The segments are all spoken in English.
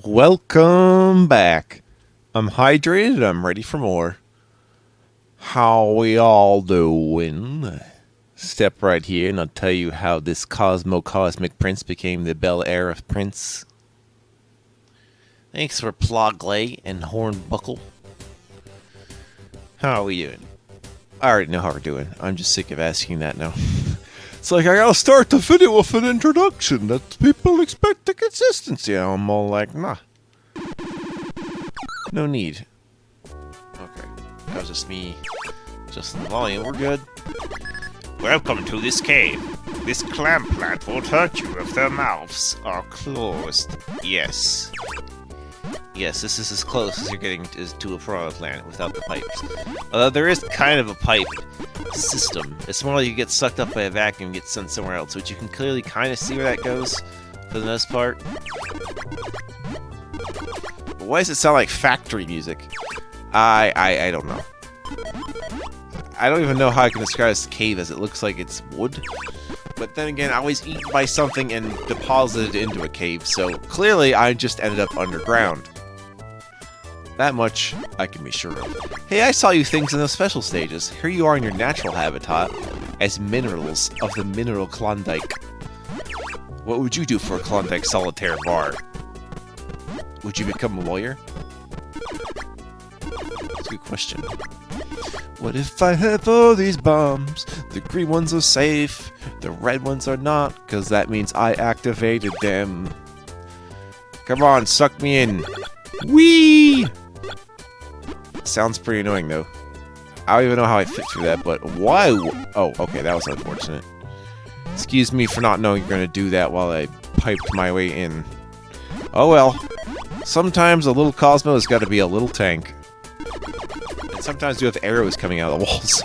Welcome back. I'm hydrated, I'm ready for more. How we all doing? Step right here and I'll tell you how this Cosmo Cosmic Prince became the Bel Air of Prince. Thanks for Plogley and Hornbuckle. How are we doing? I already know how we're doing. I'm just sick of asking that now. It's like I gotta start the video with an introduction that people expect the consistency. I'm all like, nah. No need. Okay. That was just me. Just the volume. We're good. Welcome to this cave. This clam plant won't hurt you if their mouths are closed. Yes. Yes, this is as close as you're getting to a piranha plant without the pipes. Although there is kind of a pipe system. It's more like you get sucked up by a vacuum and get sent somewhere else, which you can clearly kind of see where that goes for the most part. But why does it sound like factory music? I don't know. I don't even know how I can describe this cave, as it looks like it's wood. But then again, I was eaten by something and deposited into a cave, so clearly I just ended up underground. That much I can be sure of. Hey, I saw you things in the special stages. Here you are in your natural habitat as minerals of the mineral Klondike. What would you do for a Klondike solitaire bar? Would you become a lawyer? That's a good question. What if I have all these bombs? The green ones are safe, the red ones are not, because that means I activated them. Come on, suck me in. Whee! Sounds pretty annoying, though. I don't even know how I fit through that, but why? Oh, okay, that was unfortunate. Excuse me for not knowing you're going to do that while I piped my way in. Oh well. Sometimes a little Cosmo has got to be a little tank. And sometimes you have arrows coming out of the walls.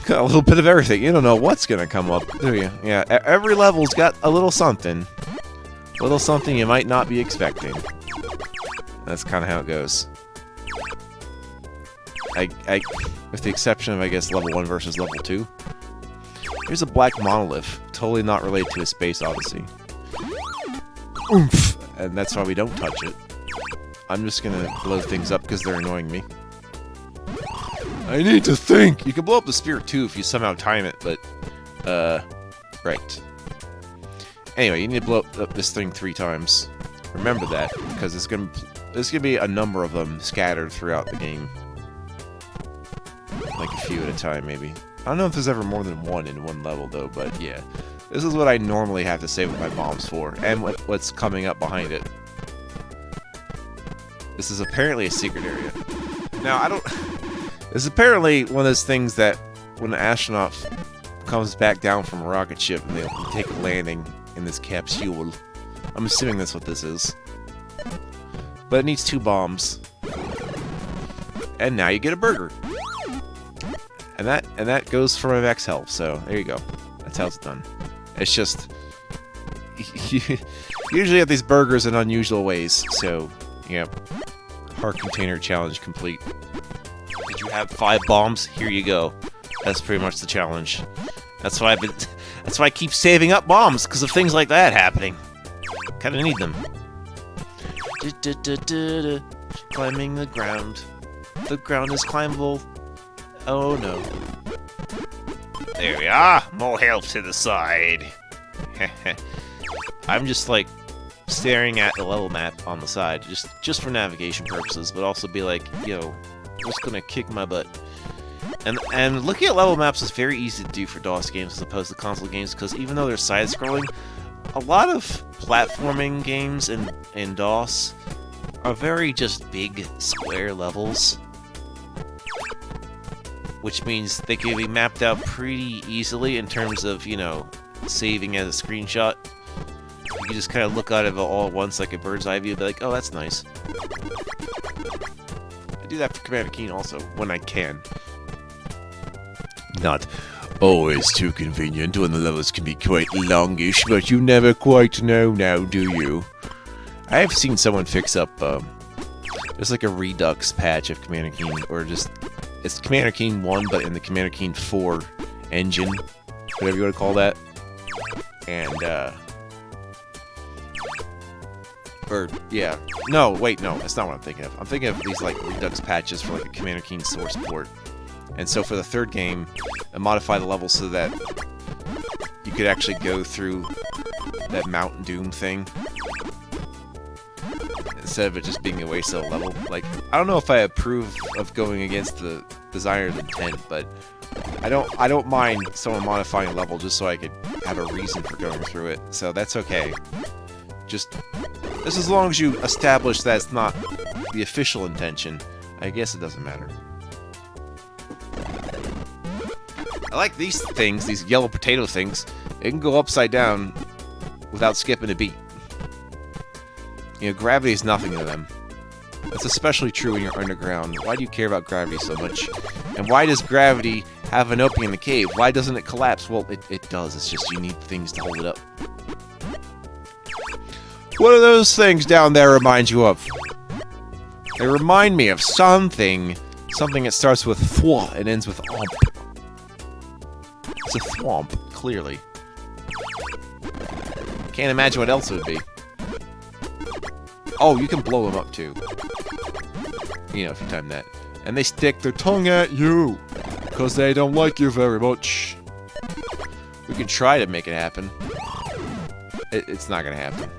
Got a little bit of everything. You don't know what's going to come up, do you? Yeah, every level's got a little something. A little something you might not be expecting. That's kind of how it goes. With the exception of, I guess, level 1 versus level 2. Here's a black monolith, totally not related to a space odyssey. Oomph! And that's why we don't touch it. I'm just gonna blow things up because they're annoying me. I need to think! You can blow up the spear too if you somehow time it, but... right. Anyway, you need to blow up this thing 3 times. Remember that, because there's gonna be a number of them scattered throughout the game. Like a few at a time, maybe. I don't know if there's ever more than one in one level, though, but yeah. This is what I normally have to save my bombs for, and what's coming up behind it. This is apparently a secret area. Now, I don't... This is apparently one of those things that when an astronaut comes back down from a rocket ship and they take a landing in this capsule. I'm assuming that's what this is. But it needs 2 bombs. And now you get a burger. And that goes for my max health, so there you go. That's how it's done. It's just... usually have these burgers in unusual ways, so, yeah. Heart container challenge complete. Did you have 5 bombs? Here you go. That's pretty much the challenge. That's why I keep saving up bombs, because of things like that happening. Kinda need them. Climbing the ground. The ground is climbable. Oh no. There we are. More health to the side. I'm just like staring at the level map on the side, just for navigation purposes, but also be like, yo, what's gonna kick my butt? And looking at level maps is very easy to do for DOS games as opposed to console games, because even though they're side-scrolling, a lot of platforming games in DOS are very just big square levels. Which means they can be mapped out pretty easily in terms of, you know, saving as a screenshot. You can just kind of look at it all at once like a bird's eye view and be like, oh, that's nice. I do that for Commander Keen also, when I can. Not always too convenient when the levels can be quite longish, but you never quite know now, do you? I have seen someone fix up, there's like a Redux patch of Commander Keen, or just... It's Commander Keen 1, but in the Commander Keen 4 engine, whatever you want to call that. And, Or, yeah. No, wait, no. That's not what I'm thinking of. I'm thinking of these, like, Redux patches for, like, a Commander Keen source port. And so for the third game, I modify the level so that you could actually go through that Mountain Doom thing. Instead of it just being a waste of a level. Like, I don't know if I approve of going against the designer's intent, but I don't mind someone modifying a level just so I could have a reason for going through it. So that's okay. Just as long as you establish that's not the official intention, I guess it doesn't matter. I like these things, these yellow potato things. It can go upside down without skipping a beat. You know, gravity is nothing to them. That's especially true when you're underground. Why do you care about gravity so much? And why does gravity have an opening in the cave? Why doesn't it collapse? Well, it does. It's just you need things to hold it up. What do those things down there remind you of? They remind me of something. Something that starts with thwa and ends with omp. It's a thwomp, clearly. Can't imagine what else it would be. Oh, you can blow them up too. You know, if you time that. And they stick their tongue at you, because they don't like you very much. We can try to make it happen. It's not gonna happen.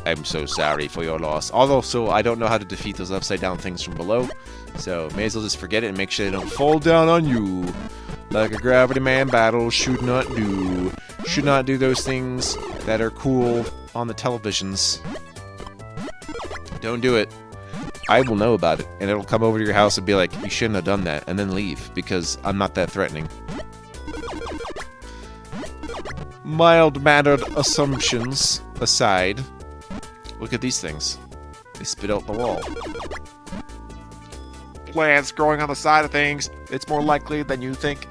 I'm so sorry for your loss. Also, I don't know how to defeat those upside down things from below, so may as well just forget it and make sure they don't fall down on you. Like a Gravity Man battle should not do. Should not do those things that are cool on the televisions. Don't do it. I will know about it, and it'll come over to your house and be like, you shouldn't have done that, and then leave, because I'm not that threatening. Mild-mannered assumptions aside, look at these things. They spit out the wall. Plants growing on the side of things. It's more likely than you think.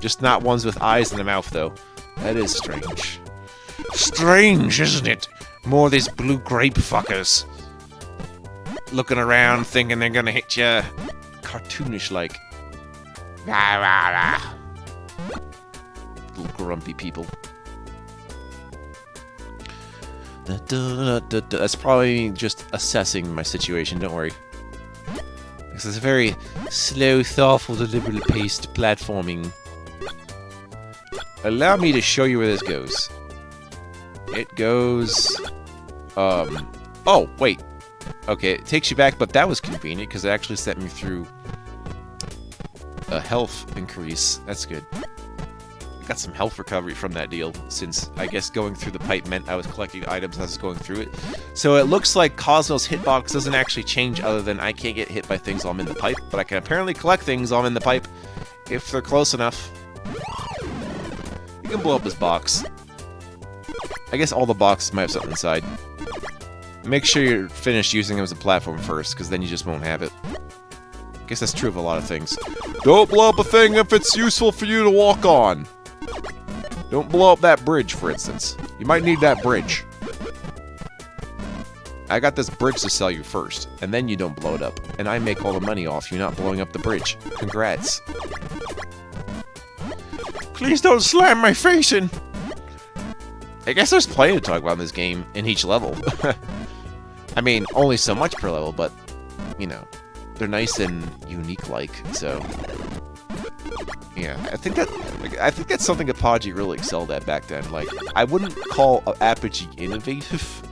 Just not ones with eyes in the mouth, though. That is strange. Strange, isn't it? More of these blue grape fuckers. Looking around, thinking they're gonna hit you. Cartoonish-like. Rah, rah, rah. Little grumpy people. That's probably just assessing my situation, don't worry. This is a very slow, thoughtful, deliberately paced platforming. Allow me to show you where this goes. It goes... Oh, wait. Okay, it takes you back, but that was convenient, because it actually sent me through a health increase. That's good. I got some health recovery from that deal, since I guess going through the pipe meant I was collecting items as I was going through it. So it looks like Cosmo's hitbox doesn't actually change other than I can't get hit by things while I'm in the pipe, but I can apparently collect things while I'm in the pipe if they're close enough. You can blow up his box. I guess all the boxes might have something inside. Make sure you're finished using them as a platform first, because then you just won't have it. I guess that's true of a lot of things. Don't blow up a thing if it's useful for you to walk on. Don't blow up that bridge, for instance. You might need that bridge. I got this bridge to sell you first, and then you don't blow it up. And I make all the money off you not blowing up the bridge. Congrats. Please don't slam my face in! I guess there's plenty to talk about in this game, in each level. I mean, only so much per level, but, you know, they're nice and unique-like, so... Yeah, I think that's something Apogee really excelled at back then. Like, I wouldn't call Apogee innovative.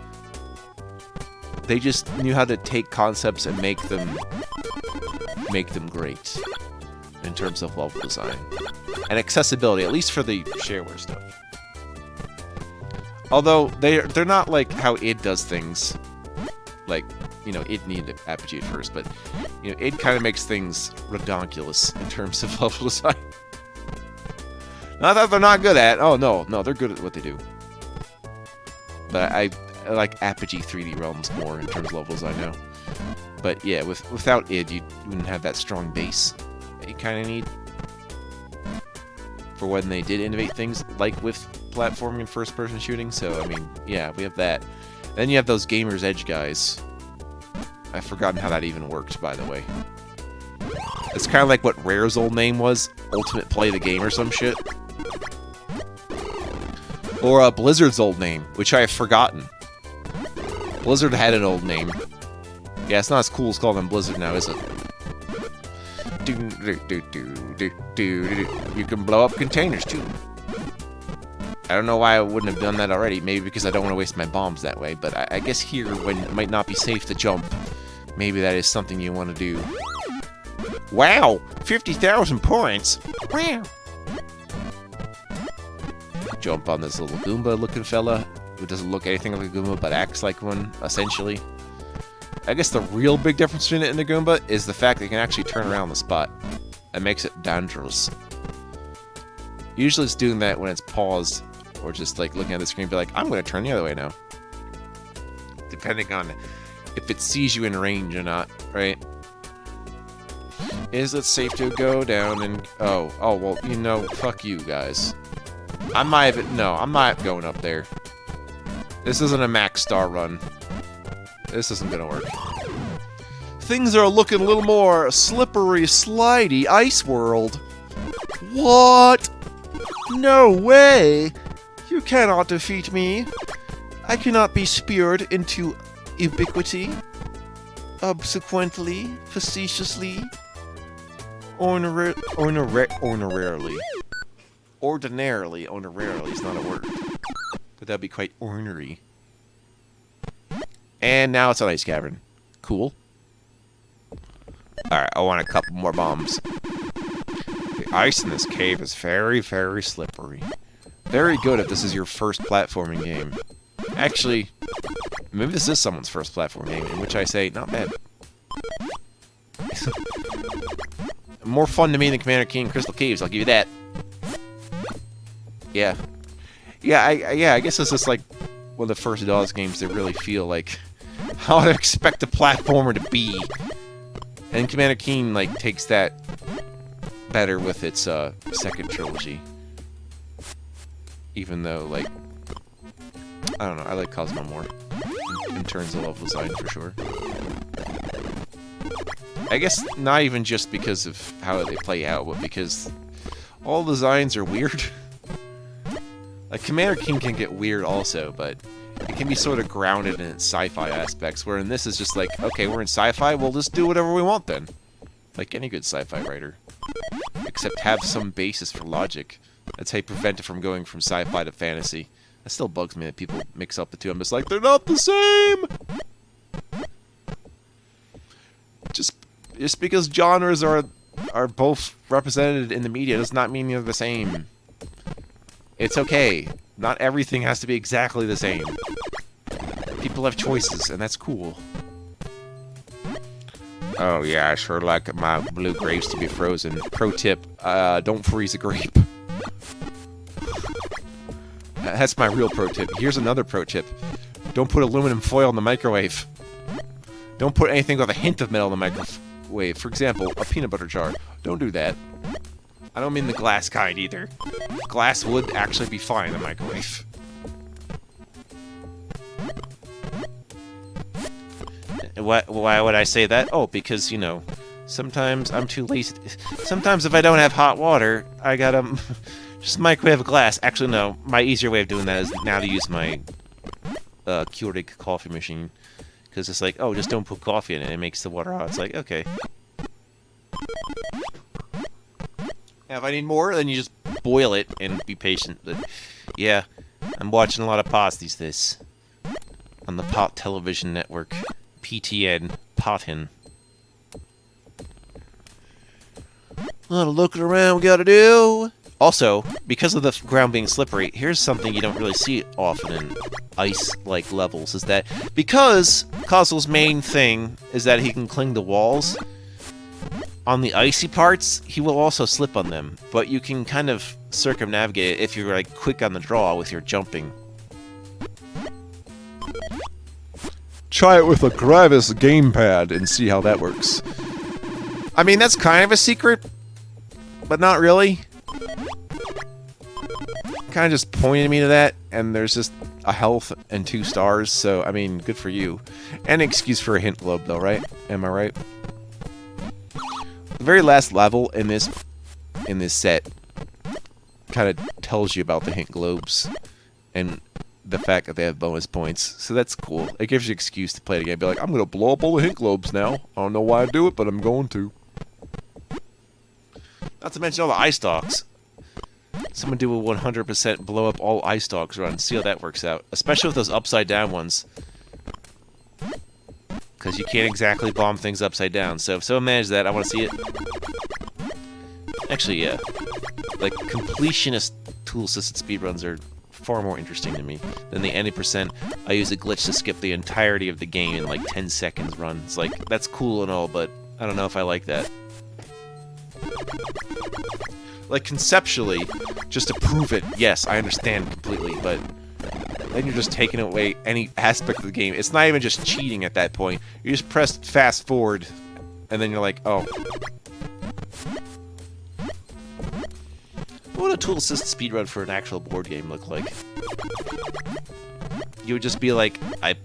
They just knew how to take concepts and make them great in terms of level design and accessibility, at least for the shareware stuff. Although they're not like how id does things. Like, you know, id needed Apogee at first, but you know, id kind of makes things redonkulous in terms of level design. Not that they're not good at. Oh no, they're good at what they do. But I like Apogee 3D Realms more in terms of level design now. But yeah, without id, you wouldn't have that strong base that you kind of need for when they did innovate things, like with platforming and first-person shooting. So I mean, yeah, we have that. Then you have those Gamer's Edge guys. I've forgotten how that even worked, by the way. It's kind of like what Rare's old name was, Ultimate Play the Game or some shit. Or Blizzard's old name, which I have forgotten. Blizzard had an old name. Yeah, it's not as cool as calling them Blizzard now, is it? You can blow up containers, too. I don't know why I wouldn't have done that already. Maybe because I don't want to waste my bombs that way. But I guess here, when it might not be safe to jump, maybe that is something you want to do. Wow! 50,000 points! Wow! Jump on this little Goomba-looking fella, who doesn't look anything like a Goomba, but acts like one, essentially. I guess the real big difference between it and the Goomba is the fact that you can actually turn around the spot. That makes it dangerous. Usually it's doing that when it's paused, or just like looking at the screen and be like, I'm going to turn the other way now. Depending on if it sees you in range or not, right? Is it safe to go down and... Oh, well, you know, fuck you guys. I'm not going up there. This isn't a max star run. This isn't gonna work. Things are looking a little more slippery, slidey, ice world. What? No way! You cannot defeat me. I cannot be speared into ubiquity. Obsequently, facetiously, honorarily. Ordinarily is not a word. But that'd be quite ornery. And now it's an ice cavern. Cool. Alright, I want a couple more bombs. The ice in this cave is very, very slippery. Very good if this is your first platforming game. Actually, maybe this is someone's first platform game, in which I say, not bad. More fun to me than Commander King Crystal Caves, I'll give you that. Yeah. I guess this is like one of the first DOS games that really feel like how I'd expect a platformer to be. And Commander Keen, like, takes that better with its second trilogy. Even though, like, I don't know, I like Cosmo more in terms of level design for sure. I guess not even just because of how they play out, but because all the designs are weird. Like, Commander King can get weird also, but it can be sort of grounded in its sci-fi aspects, where in this is just like, okay, we're in sci-fi, we'll just do whatever we want then. Like any good sci-fi writer. Except have some basis for logic. That's how you prevent it from going from sci-fi to fantasy. That still bugs me that people mix up the two. I'm just like, they're not the same! Just because genres are both represented in the media does not mean they're the same. It's okay. Not everything has to be exactly the same. People have choices, and that's cool. Oh yeah, I sure like my blue grapes to be frozen. Pro tip, don't freeze a grape. That's my real pro tip. Here's another pro tip. Don't put aluminum foil in the microwave. Don't put anything with a hint of metal in the microwave. For example, a peanut butter jar. Don't do that. I don't mean the glass kind either. Glass would actually be fine in the microwave. Why would I say that? Oh, because, you know, sometimes I'm too lazy. Sometimes if I don't have hot water, I gotta just microwave a glass. Actually, no. My easier way of doing that is now to use my Keurig coffee machine. Because it's like, oh, just don't put coffee in it. It makes the water hot. It's like, okay. Now, if I need more, then you just boil it and be patient. But yeah, I'm watching a lot of pots these days. On the Pot Television Network. PTN. Potin. A lot of looking around we gotta do. Also, because of the ground being slippery, here's something you don't really see often in ice-like levels, is that because Cosmo's main thing is that he can cling to walls, on the icy parts, he will also slip on them, but you can kind of circumnavigate it if you're like quick on the draw with your jumping. Try it with a Gravis gamepad and see how that works. I mean, that's kind of a secret, but not really. Kind of just pointed me to that, and there's just a health and 2 stars, so, I mean, good for you. And an excuse for a hint globe, though, right? Am I right? The very last level in this set kind of tells you about the hint globes. and the fact that they have bonus points. So that's cool. It gives you an excuse to play it again. Be like, I'm going to blow up all the hint globes now. I don't know why I do it, but I'm going to. Not to mention all the ice dogs. Someone do a 100% blow up all ice dogs run. See how that works out. Especially with those upside down ones. Because you can't exactly bomb things upside down. So if someone managed that, I want to see it. Actually, yeah. Like, completionist tool-assisted speedruns are far more interesting to me than the 90% I use a glitch to skip the entirety of the game in like 10 seconds run. It's like, that's cool and all, but I don't know if I like that. Like, conceptually, just to prove it, yes, I understand completely, but then you're just taking away any aspect of the game. It's not even just cheating at that point. You just press fast forward, and then you're like, oh. What would a tool-assisted speedrun for an actual board game look like? You would just be like, I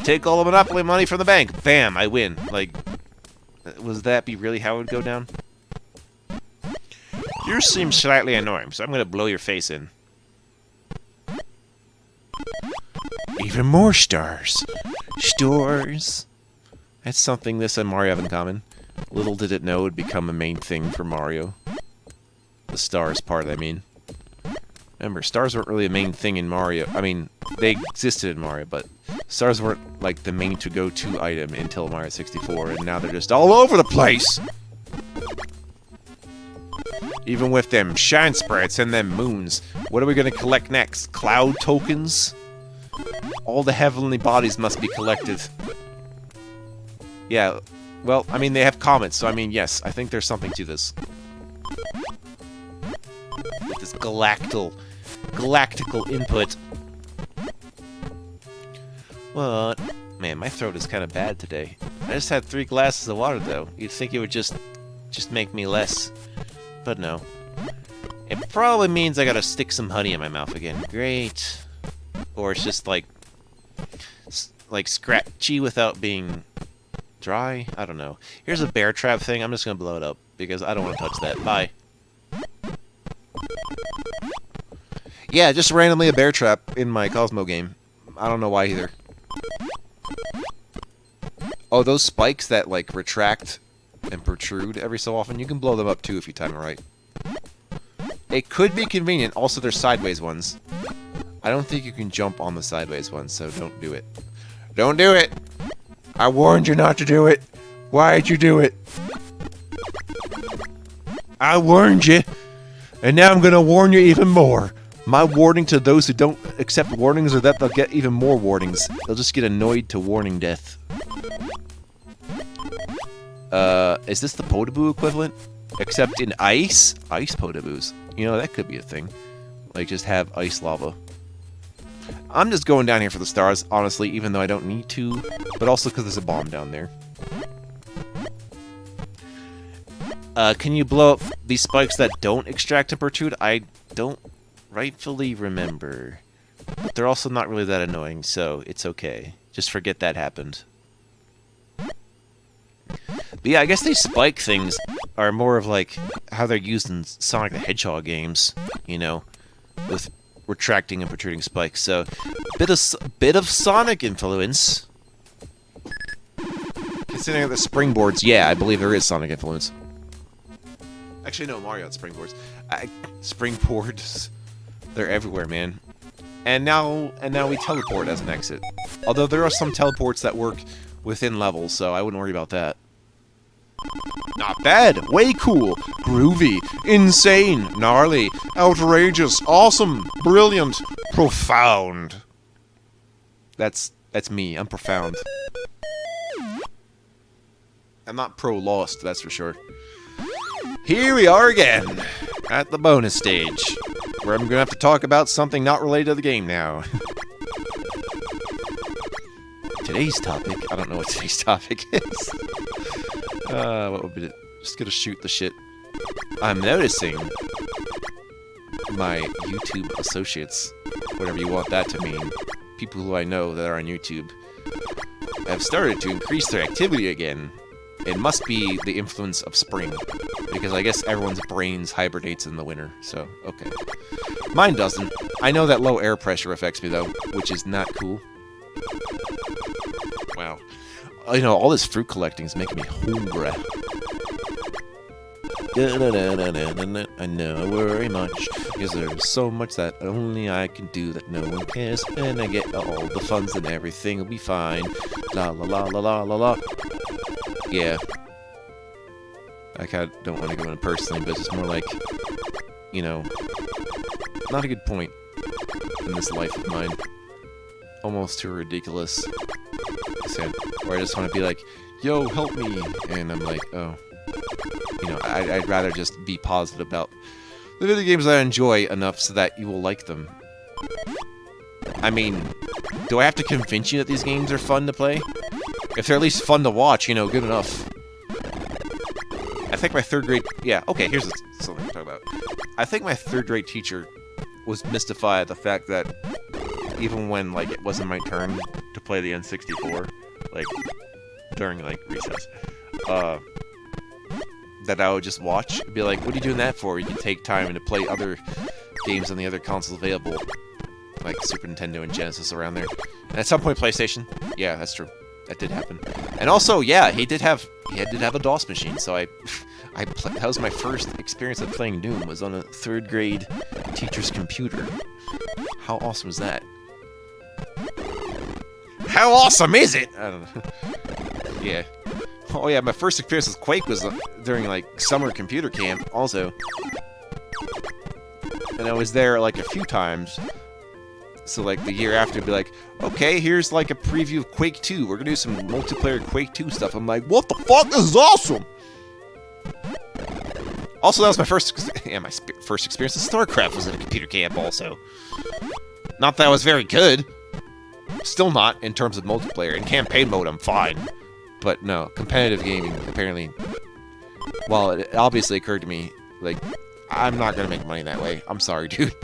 take all the Monopoly money from the bank. Bam, I win. Like, would that be really how it would go down? You seem slightly annoying, so I'm going to blow your face in. Even more stars. Stores. That's something this and Mario have in common. Little did it know it would become a main thing for Mario. The stars part, I mean. Remember, stars weren't really a main thing in Mario. I mean, they existed in Mario, but stars weren't like the main to-go-to item until Mario 64, and now they're just all over the place! Even with them shine sprites and them moons, what are we gonna collect next? Cloud tokens? All the heavenly bodies must be collected. Yeah, well, I mean, they have comets, so I mean, yes, I think there's something to this. With this galactical input. What? Man, my throat is kind of bad today. I just had 3 glasses of water, though. You'd think it would just make me less. But no. It probably means I gotta stick some honey in my mouth again. Great. Or it's just like scratchy without being dry? I don't know. Here's a bear trap thing. I'm just gonna blow it up because I don't want to touch that. Bye. Yeah, just randomly a bear trap in my Cosmo game. I don't know why either. Oh, those spikes that like retract and protrude every so often, you can blow them up too if you time it right. It could be convenient. Also, there's sideways ones. I don't think you can jump on the sideways ones, so don't do it. Don't do it! I warned you not to do it! Why'd you do it? I warned you! And now I'm gonna warn you even more! My warning to those who don't accept warnings are that they'll get even more warnings. They'll just get annoyed to warning death. Is this the Podoboo equivalent? Except in ice? Ice Podoboos. You know, that could be a thing. Like, just have ice lava. I'm just going down here for the stars, honestly, even though I don't need to. But also because there's a bomb down there. Can you blow up these spikes that don't extract and protrude? I don't rightfully remember. But they're also not really that annoying, so it's okay. Just forget that happened. But yeah, I guess these spike things are more of like how they're used in Sonic the Hedgehog games, you know, with retracting and protruding spikes. So, bit of Sonic influence. Considering the springboards, yeah, I believe there is Sonic influence. Actually, no, Mario had springboards. Springboards, they're everywhere, man. And now we teleport as an exit. Although there are some teleports that work within levels, so I wouldn't worry about that. Not bad, way cool, groovy, insane, gnarly, outrageous, awesome, brilliant, profound. That's me, I'm profound. I'm not pro-lost, that's for sure. Here we are again, at the bonus stage, where I'm gonna have to talk about something not related to the game now. Today's topic, I don't know what today's topic is. What would be it? Just gonna shoot the shit. I'm noticing my YouTube associates, whatever you want that to mean, people who I know that are on YouTube, have started to increase their activity again. It must be the influence of spring, because I guess everyone's brains hibernates in the winter, so, okay. Mine doesn't. I know that low air pressure affects me, though, which is not cool. Wow. You know, all this fruit collecting is making me hungry. I know I worry much, because there's so much that only I can do that no one cares, and I get all the funds and everything will be fine. La la la la la la la. Yeah. I kind of don't want to go in personally, but it's just more like, you know, not a good point in this life of mine. Almost too ridiculous. Where I just want to be like, yo, help me, and I'm like, oh. You know, I'd rather just be positive about the video games I enjoy enough so that you will like them. I mean, do I have to convince you that these games are fun to play? If they're at least fun to watch, you know, good enough. I think my third grade... Yeah, okay, here's something to talk about. I think my third grade teacher was mystified at the fact that even when, like, it wasn't my turn to play the N64, like, during, like, recess, that I would just watch and be like, what are you doing that for? You can take time to play other games on the other consoles available, like Super Nintendo and Genesis around there. And at some point, PlayStation. Yeah, that's true. That did happen. And also, yeah, he did have a DOS machine, so that was my first experience of playing Doom, was on a third grade teacher's computer. How awesome was that? How awesome is it? I don't know. Yeah. Oh yeah, my first experience with Quake was during, like, summer computer camp, also. And I was there, like, a few times. So, like, the year after, be like, okay, here's, like, a preview of Quake 2. We're gonna do some multiplayer Quake 2 stuff. I'm like, what the fuck? This is awesome! Also, that was my first experience with StarCraft was at a computer camp, also. Not that I was very good. Still not, in terms of multiplayer. In campaign mode, I'm fine. But no, competitive gaming, apparently, well, it obviously occurred to me, like, I'm not gonna make money that way. I'm sorry, dude.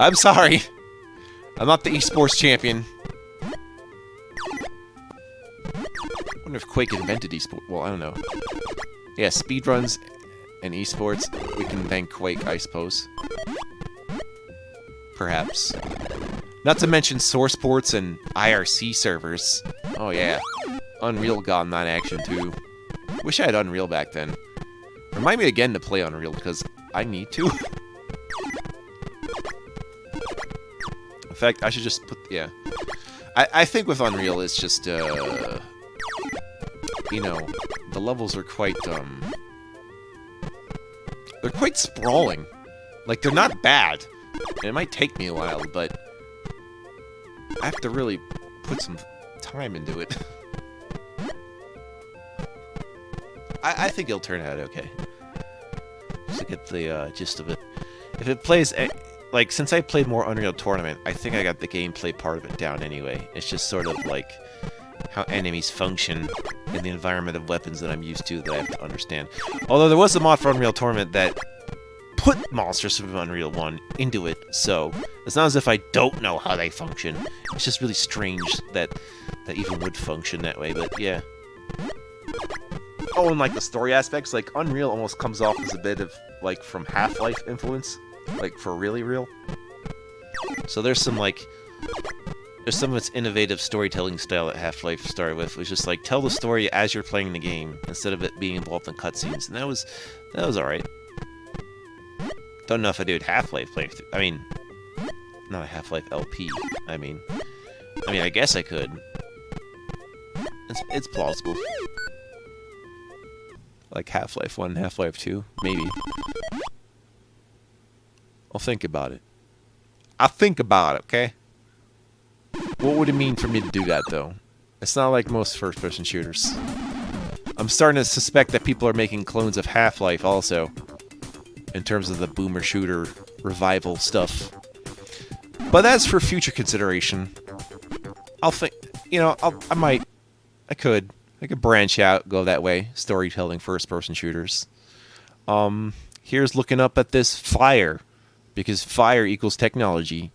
I'm sorry. I'm not the esports champion. I wonder if Quake invented esports. Well, I don't know. Yeah, speedruns and esports, we can thank Quake, I suppose. Perhaps. Not to mention Source Ports and IRC servers. Oh, yeah. Unreal got in that action, too. Wish I had Unreal back then. Remind me again to play Unreal, because I need to. In fact, I should just put... Yeah. I think with Unreal, it's just, you know, the levels are quite, they're quite sprawling. Like, they're not bad. And it might take me a while, but I have to really put some time into it. I think it'll turn out okay. Just to get the gist of it. If it plays, like, since I played more Unreal Tournament, I think I got the gameplay part of it down anyway. It's just sort of like how enemies function in the environment of weapons that I'm used to that I have to understand. Although there was a mod for Unreal Tournament that put monsters from Unreal 1 into it, so it's not as if I don't know how they function. It's just really strange that even would function that way, but yeah. Oh, and like the story aspects, like Unreal almost comes off as a bit of, like, from Half-Life influence, like, for really real. So there's some, like, there's some of its innovative storytelling style that Half-Life started with, which is like, tell the story as you're playing the game, instead of it being involved in cutscenes, and that was alright. Don't know if I do Half-Life playthrough. I mean, not a Half-Life LP. I mean, I guess I could. It's plausible. Like Half-Life 1, Half-Life 2, maybe. I'll think about it. I'll think about it, okay? What would it mean for me to do that, though? It's not like most first-person shooters. I'm starting to suspect that people are making clones of Half-Life also, in terms of the boomer shooter revival stuff. But that's for future consideration. I'll think, you know, I could branch out, go that way, storytelling first-person shooters. Here's looking up at this fire, because fire equals technology.